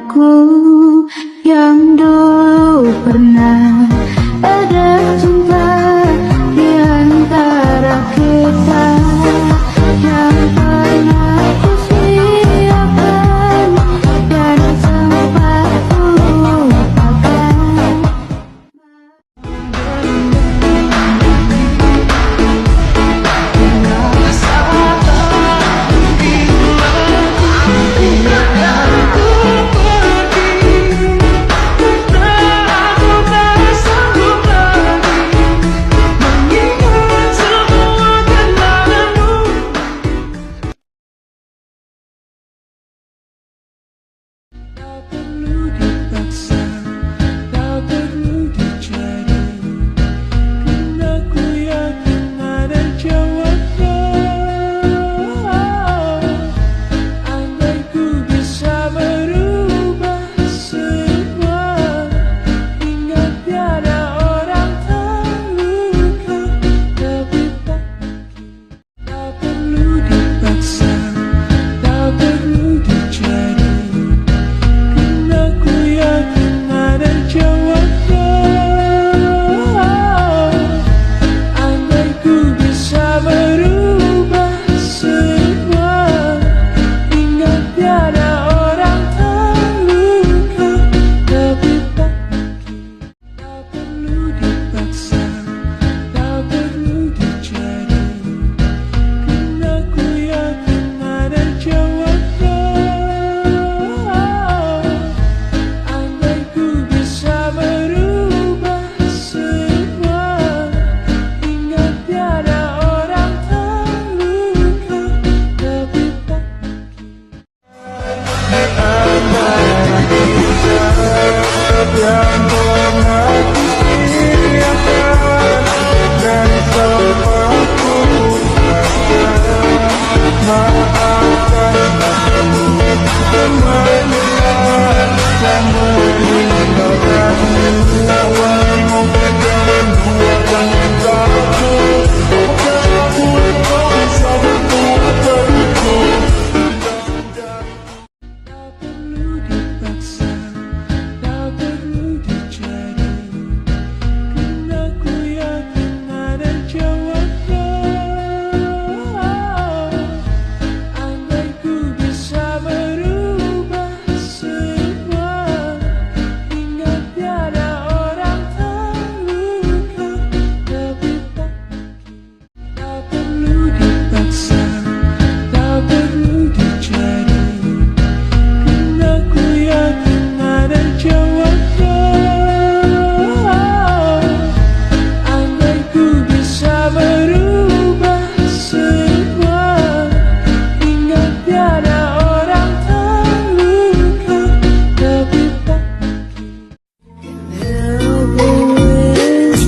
padaku yang dulu pernah ada cinta di antara kita yang pernah ku siapkan dan sempat ku lupakan.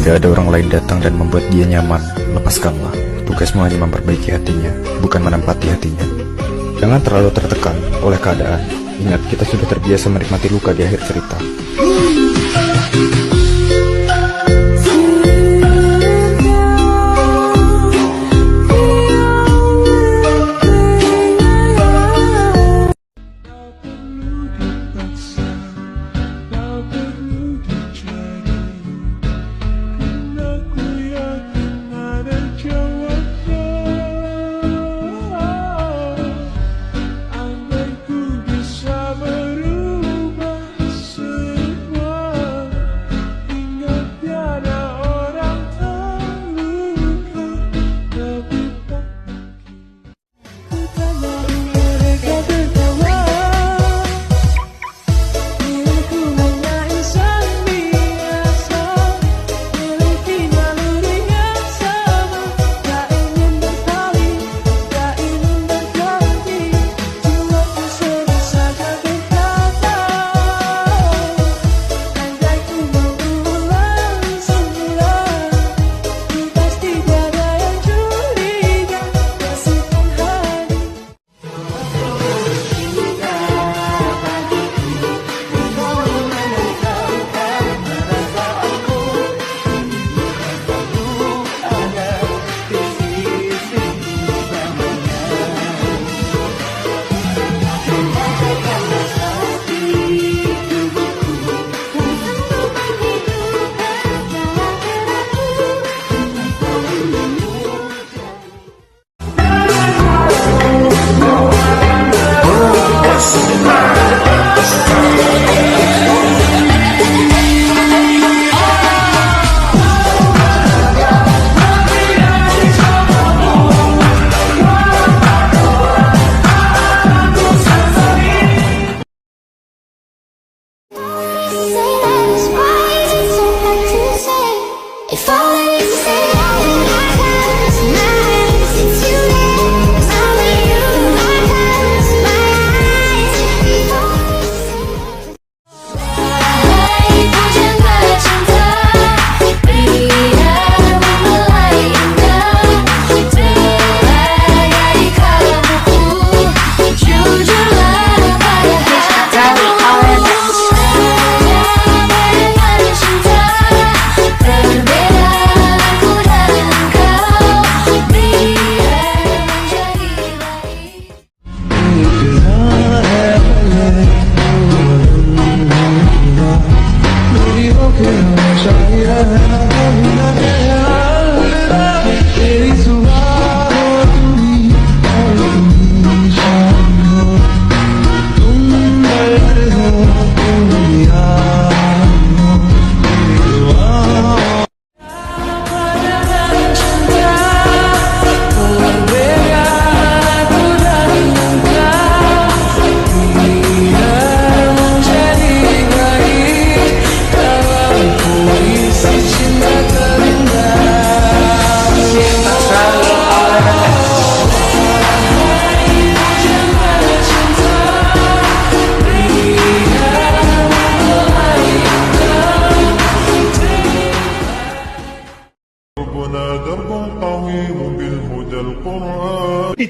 Jika ada orang lain datang dan membuat dia nyaman, lepaskanlah. Tugasmu hanya memperbaiki hatinya, bukan menempati hatinya. Jangan terlalu tertekan oleh keadaan. Ingat, kita sudah terbiasa menikmati luka di akhir cerita.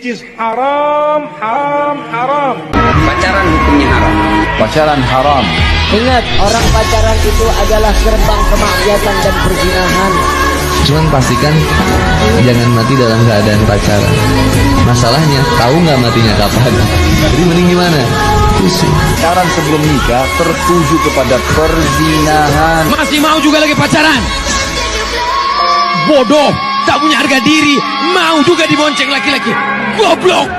which is haram, haram, haram. Pacaran hukumnya haram. Pacaran haram. Ingat, orang pacaran itu adalah gerbang kemaksiatan dan perzinahan. Cuman pastikan jangan mati dalam keadaan pacaran. Masalahnya tahu nggak matinya kapan. Jadi mending gimana? Pacaran sebelum nikah tertuju kepada perzinahan. Masih mau juga lagi pacaran? Bodoh, tak punya harga diri, mau juga dibonceng laki-laki. Goblok.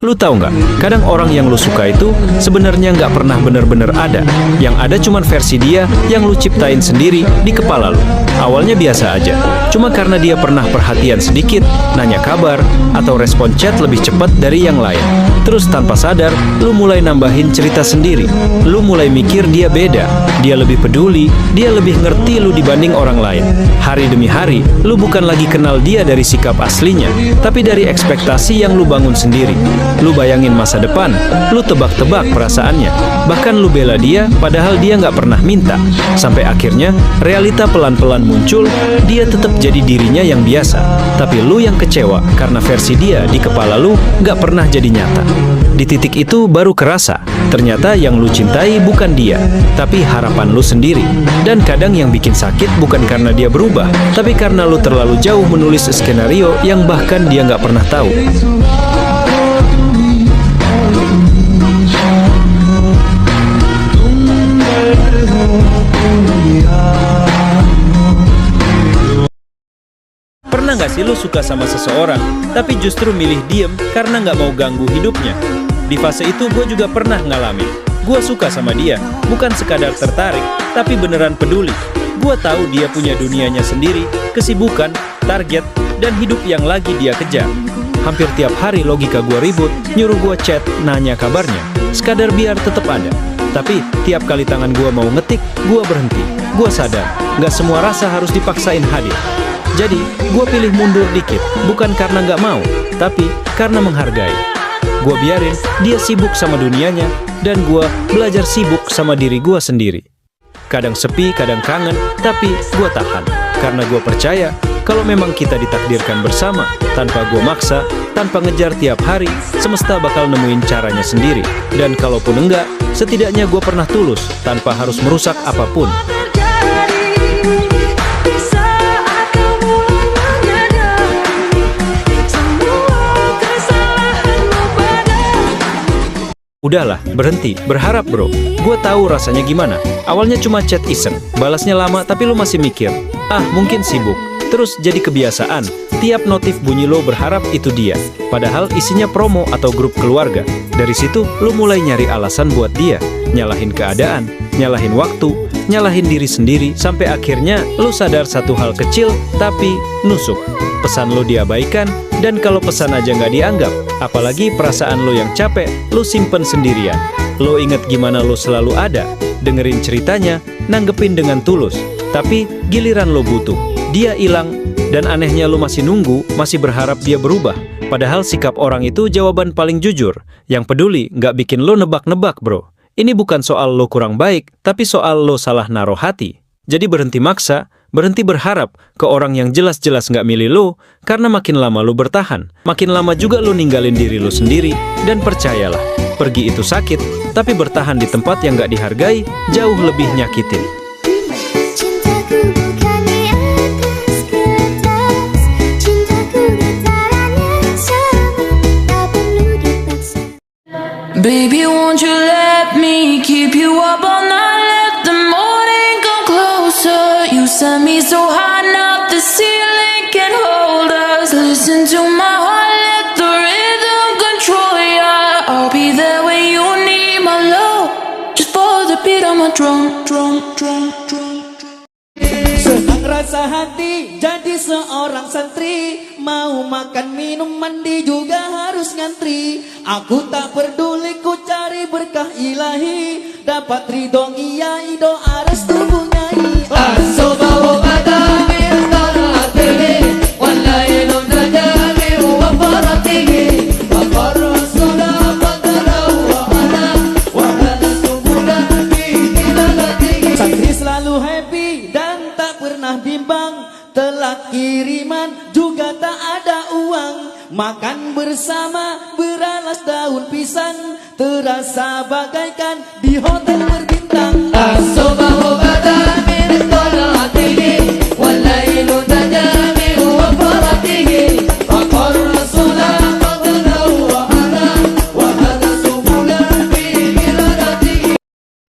Lu tahu nggak? Kadang orang yang lu suka itu sebenarnya nggak pernah bener-bener ada. Yang ada cuman versi dia yang lu ciptain sendiri di kepala lu. Awalnya biasa aja. Cuma karena dia pernah perhatian sedikit, nanya kabar, atau respon chat lebih cepat dari yang lain. Terus tanpa sadar, lu mulai nambahin cerita sendiri. Lu mulai mikir dia beda. Dia lebih peduli, dia lebih ngerti lu dibanding orang lain. Hari demi hari, lu bukan lagi kenal dia dari sikap aslinya, tapi dari ekspektasi yang lu bangun sendiri. Lu bayangin masa depan, lu tebak-tebak perasaannya. Bahkan lu bela dia, padahal dia nggak pernah minta. Sampai akhirnya, realita pelan-pelan muncul, dia tetap jadi dirinya yang biasa. Tapi lu yang kecewa, karena versi dia di kepala lu nggak pernah jadi nyata. Di titik itu baru kerasa, ternyata yang lu cintai bukan dia, tapi harapan lu sendiri. Dan kadang yang bikin sakit bukan karena dia berubah, tapi karena lu terlalu jauh menulis skenario yang bahkan dia nggak pernah tahu. Pernah nggak sih lu suka sama seseorang, tapi justru milih diem karena nggak mau ganggu hidupnya? Di fase itu gue juga pernah ngalamin. Gue suka sama dia, bukan sekadar tertarik, tapi beneran peduli. Gue tahu dia punya dunianya sendiri, kesibukan, target, dan hidup yang lagi dia kejar. Hampir tiap hari logika gue ribut, nyuruh gue chat, nanya kabarnya, sekadar biar tetap ada. Tapi tiap kali tangan gue mau ngetik, gue berhenti. Gue sadar, nggak semua rasa harus dipaksain hadir. Jadi, gue pilih mundur dikit, bukan karena nggak mau, tapi karena menghargai. Gue biarin dia sibuk sama dunianya, dan gue belajar sibuk sama diri gue sendiri. Kadang sepi, kadang kangen, tapi gue tahan. Karena gue percaya, kalau memang kita ditakdirkan bersama, tanpa gue maksa, tanpa ngejar tiap hari, semesta bakal nemuin caranya sendiri. Dan kalaupun enggak, setidaknya gue pernah tulus, tanpa harus merusak apapun. Udahlah, berhenti, berharap bro. Gue tahu rasanya gimana. Awalnya cuma chat iseng, balasnya lama tapi lu masih mikir, ah mungkin sibuk. Terus jadi kebiasaan, tiap notif bunyi lo berharap itu dia. Padahal isinya promo atau grup keluarga. Dari situ lu mulai nyari alasan buat dia. Nyalahin keadaan, nyalahin waktu, nyalahin diri sendiri. Sampai akhirnya lu sadar satu hal kecil tapi nusuk. Pesan lo diabaikan, dan kalau pesan aja nggak dianggap, apalagi perasaan lo yang capek, lo simpen sendirian. Lo inget gimana lo selalu ada, dengerin ceritanya, nanggepin dengan tulus. Tapi giliran lo butuh, dia hilang, dan anehnya lo masih nunggu, masih berharap dia berubah. Padahal sikap orang itu jawaban paling jujur. Yang peduli nggak bikin lo nebak-nebak bro. Ini bukan soal lo kurang baik, tapi soal lo salah naruh hati. Jadi berhenti maksa, berhenti berharap ke orang yang jelas-jelas nggak milih lo, karena makin lama lo bertahan, makin lama juga lo ninggalin diri lo sendiri. Dan percayalah, pergi itu sakit, tapi bertahan di tempat yang nggak dihargai jauh lebih nyakitin. Baby, won't you let me keep you up all night? Let the morning come closer. You set me so high, now the ceiling can hold us. Listen to my heart, let the rhythm control ya. I'll be there when you need my love. Just for the beat of my drum, drum, drum, drum. Senang rasa hati jadi seorang santri. Mau makan minum mandi juga harus ngantri. Aku tak peduli ku cari berkah ilahi. Dapat ridho iya doa restu bunyai. Aso bawa pada minta pernah bimbang, telah kiriman juga tak ada uang. Makan bersama beralas daun pisang, terasa bagaikan di hotel berbintang. Asoba